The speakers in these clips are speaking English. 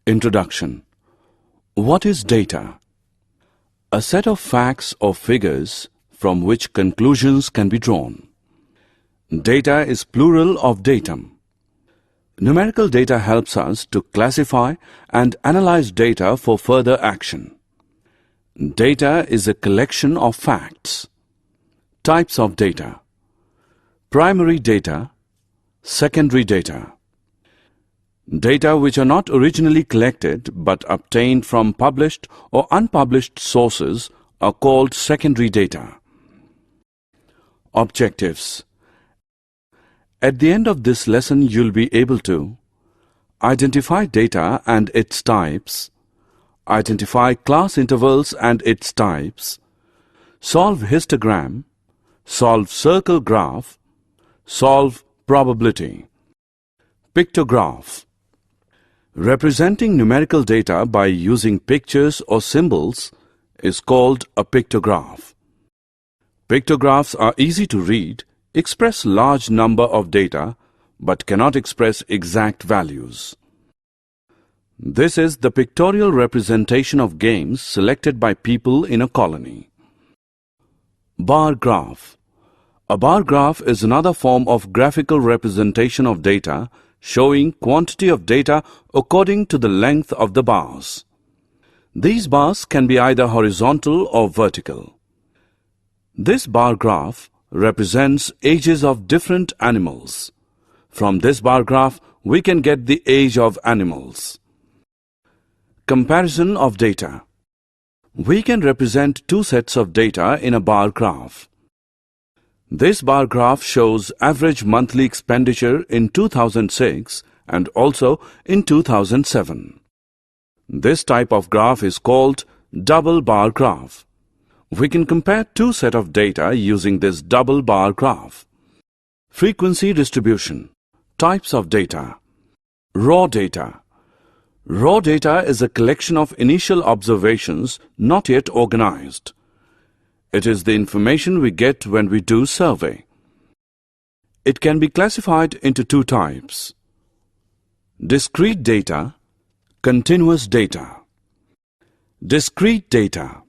Introduction. What is data? A set of facts or figures from which conclusions can be drawn. Data is plural of datum. Numerical data helps us to classify and analyze data for further action. Data is a collection of facts. Types of data. Primary data, secondary data. Data which are not originally collected but obtained from published or unpublished sources are called secondary data. Objectives. At the end of this lesson, you'll be able to identify data and its types, identify class intervals and its types, solve histogram, solve circle graph, solve probability. Pictograph. Representing numerical data by using pictures or symbols is called a pictograph. Pictographs are easy to read, express large number of data, but cannot express exact values. This is the pictorial representation of games selected by people in a colony. Bar graph. A bar graph is another form of graphical representation of data showing quantity of data according to the length of the bars. These bars can be either horizontal or vertical. This bar graph represents ages of different animals. From this bar graph, we can get the age of animals. Comparison of data. We can represent two sets of data in a bar graph. This bar graph shows average monthly expenditure in 2006 and also in 2007. This type of graph is called double bar graph. We can compare two sets of data using this double bar graph. Frequency distribution. Types of data. Raw data. Raw data is a collection of initial observations not yet organized. It is the information we get when we do survey. It can be classified into two types: discrete data, continuous data. Discrete data.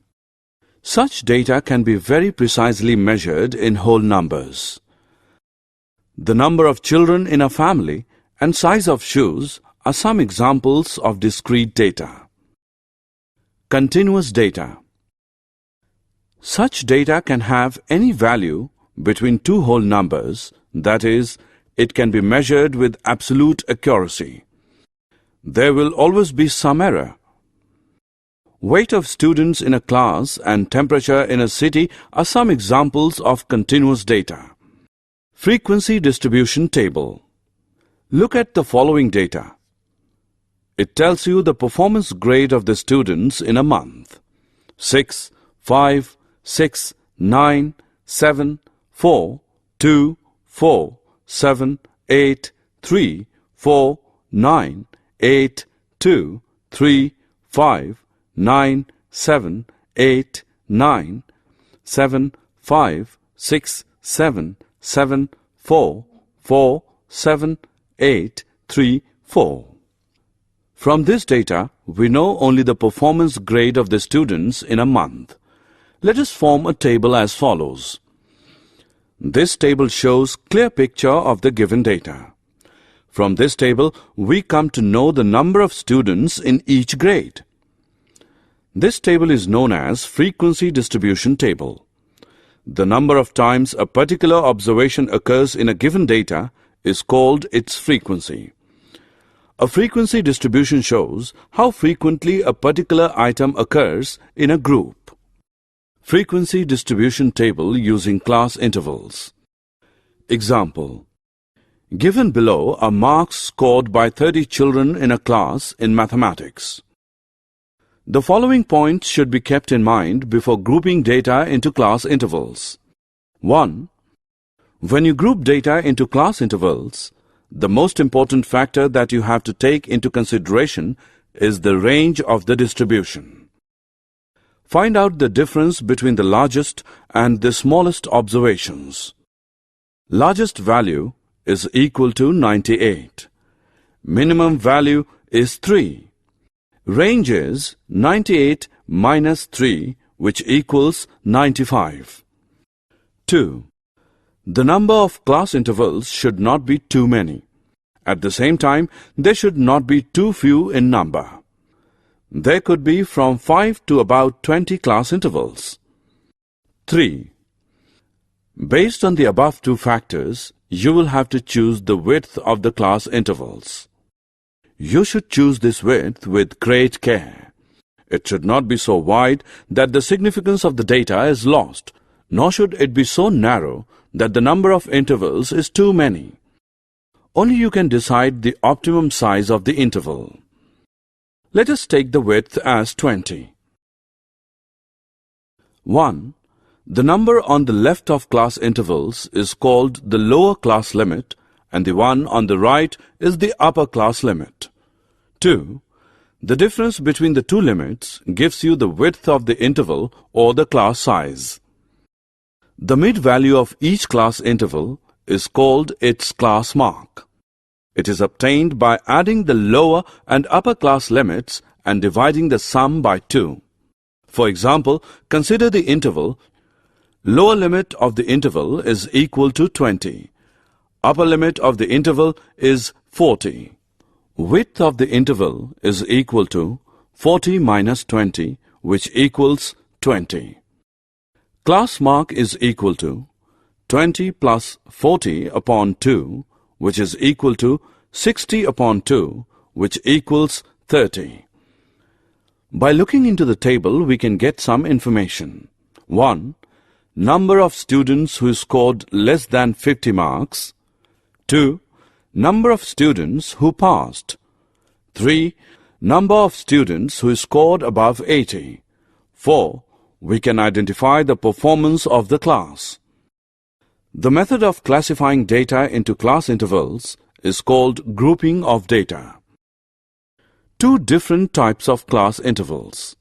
Such data can be very precisely measured in whole numbers. The number of children in a family and size of shoes are some examples of discrete data. Continuous data. Such data can have any value between two whole numbers, that is, it can be measured with absolute accuracy. There will always be some error. Weight of students in a class and temperature in a city are some examples of continuous data. Frequency distribution table. Look at the following data. It tells you the performance grade of the students in a month: 6, 5, 6, 9, 7, 4, 2, 4, 7, 8, 3, 4, 9, 8, 2, 3, 5, 9, 7, 8, 9, 7, 5, 6, 7, 7, 4, 4, 7, 8, 3, 4. From this data, we know only the performance grade of the students in a month. Let us form a table as follows. This table shows clear picture of the given data. From this table, we come to know the number of students in each grade. This table is known as frequency distribution table. The number of times a particular observation occurs in a given data is called its frequency. A frequency distribution shows how frequently a particular item occurs in a group. Frequency distribution table using class intervals. Example. Given below are marks scored by 30 children in a class in mathematics. The following points should be kept in mind before grouping data into class intervals. 1. When you group data into class intervals, the most important factor that you have to take into consideration is the range of the distribution. Find out the difference between the largest and the smallest observations. Largest value is equal to 98. Minimum value is 3. Range is 98 minus 3, which equals 95. 2. The number of class intervals should not be too many. At the same time, they should not be too few in number. There could be from 5 to about 20 class intervals. 3. Based on the above two factors, you will have to choose the width of the class intervals. You should choose this width with great care. It should not be so wide that the significance of the data is lost, nor should it be so narrow that the number of intervals is too many. Only you can decide the optimum size of the interval. Let us take the width as 20. 1. The number on the left of class intervals is called the lower class limit, and the one on the right is the upper class limit. 2. The difference between the two limits gives you the width of the interval or the class size. The mid-value of each class interval is called its class mark. It is obtained by adding the lower and upper class limits and dividing the sum by 2. For example, consider the interval. Lower limit of the interval is equal to 20. Upper limit of the interval is 40. Width of the interval is equal to 40 minus 20, which equals 20. Class mark is equal to 20 plus 40 upon 2, which is equal to 60 upon 2, which equals 30. By looking into the table, we can get some information. 1. Number of students who scored less than 50 marks. 2. Number of students who passed. 3. Number of students who scored above 80. 4. We can identify the performance of the class. The method of classifying data into class intervals is called grouping of data. Two different types of class intervals.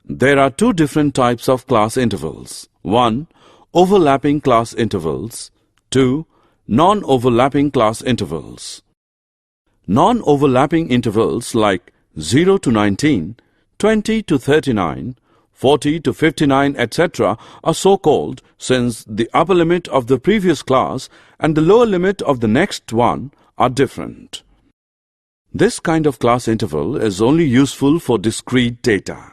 There are two different types of class intervals. 1. Overlapping class intervals. 2. Non-overlapping class intervals. Non-overlapping intervals like 0 to 19, 20 to 39, 40 to 59, etc. are so called since the upper limit of the previous class and the lower limit of the next one are different. This kind of class interval is only useful for discrete data.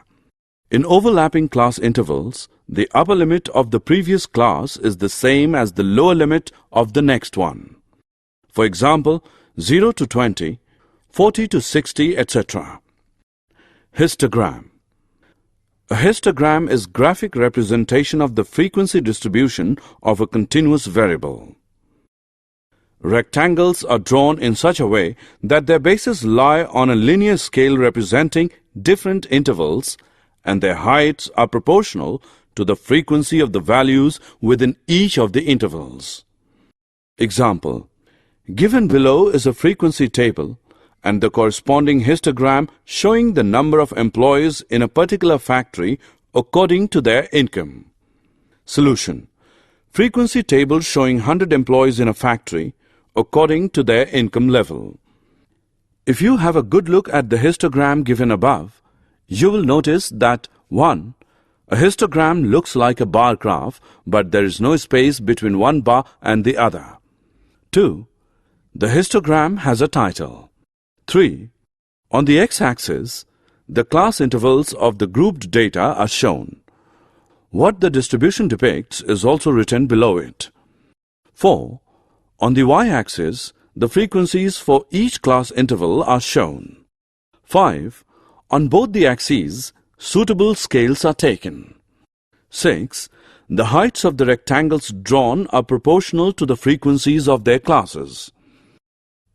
In overlapping class intervals, the upper limit of the previous class is the same as the lower limit of the next one. For example, 0 to 20, 40 to 60, etc. Histogram. A histogram is graphic representation of the frequency distribution of a continuous variable. Rectangles are drawn in such a way that their bases lie on a linear scale representing different intervals, and their heights are proportional to the frequency of the values within each of the intervals. Example: given below is a frequency table and the corresponding histogram showing the number of employees in a particular factory according to their income. Solution: frequency table showing 100 employees in a factory according to their income level. If you have a good look at the histogram given above, you will notice that 1. A histogram looks like a bar graph, but there is no space between one bar and the other. 2. The histogram has a title. 3. On the x-axis, the class intervals of the grouped data are shown. What the distribution depicts is also written below it. 4. On the y-axis, the frequencies for each class interval are shown. 5. On both the axes, suitable scales are taken. 6. The heights of the rectangles drawn are proportional to the frequencies of their classes.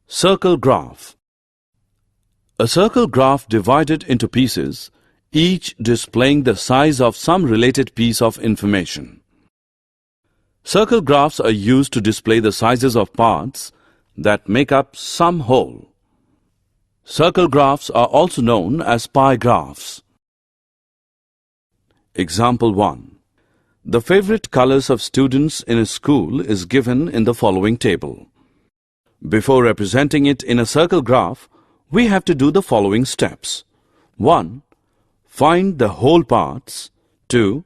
Circle graph. A circle graph divided into pieces, each displaying the size of some related piece of information. Circle graphs are used to display the sizes of parts that make up some whole. Circle graphs are also known as pie graphs. Example 1. The favorite colors of students in a school is given in the following table. Before representing it in a circle graph, we have to do the following steps. 1. Find the whole parts. 2.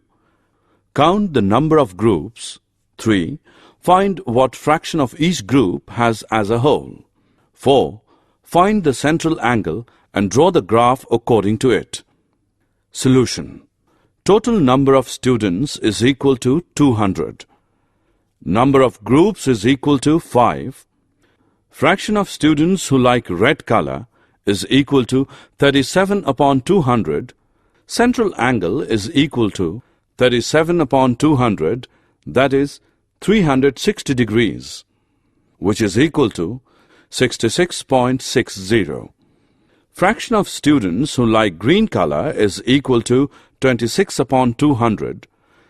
Count the number of groups. 3. Find what fraction of each group has as a whole. 4. Find the central angle and draw the graph according to it. Solution. Total number of students is equal to 200. Number of groups is equal to 5. Fraction of students who like red color is equal to 37 upon 200. Central angle is equal to 37 upon 200, that is 360 degrees, which is equal to 66.60. Fraction of students who like green color is equal to 26 upon 200.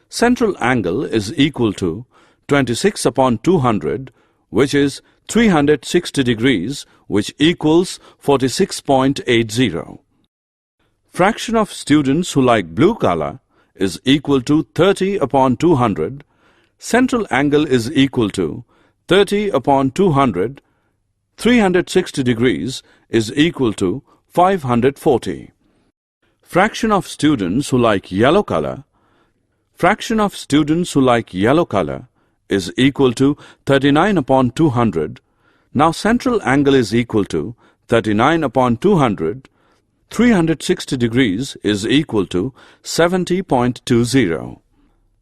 Central angle is equal to 26 upon 200, which is 360 degrees, which equals 46.80. Fraction of students who like blue color is equal to 30 upon 200. Central angle is equal to 30 upon 200. 360 degrees is equal to 540. Fraction of students who like yellow color. Fraction of students who like yellow color is equal to 39 upon 200. Now central angle is equal to 39 upon 200. 360 degrees is equal to 70.20.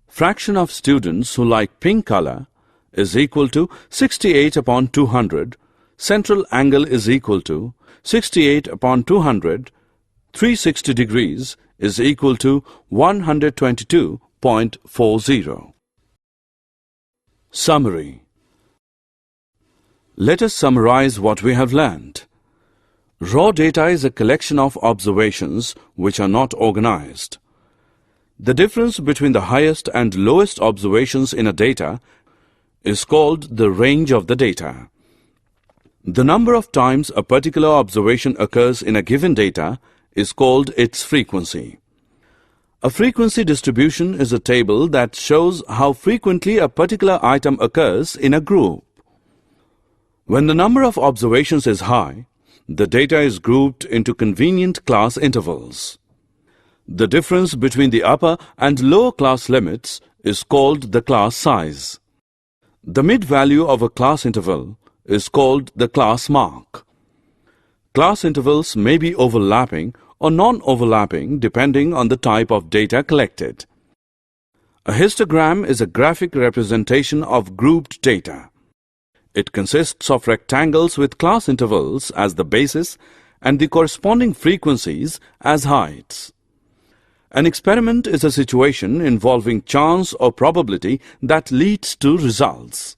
Fraction of students who like pink color is equal to 68 upon 200. Central angle is equal to 68 upon 200. 360 degrees is equal to 122.40. Summary. Let us summarize what we have learned. Raw data is a collection of observations which are not organized. The difference between the highest and lowest observations in a data is called the range of the data. The number of times a particular observation occurs in a given data is called its frequency. A frequency distribution is a table that shows how frequently a particular item occurs in a group. When the number of observations is high, the data is grouped into convenient class intervals. The difference between the upper and lower class limits is called the class size. The mid-value of a class interval is called the class mark. Class intervals may be overlapping or non-overlapping depending on the type of data collected. A histogram is a graphic representation of grouped data. It consists of rectangles with class intervals as the basis and the corresponding frequencies as heights. An experiment is a situation involving chance or probability that leads to results.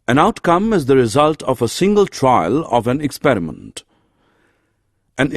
An outcome is the result of a single trial of an experiment. An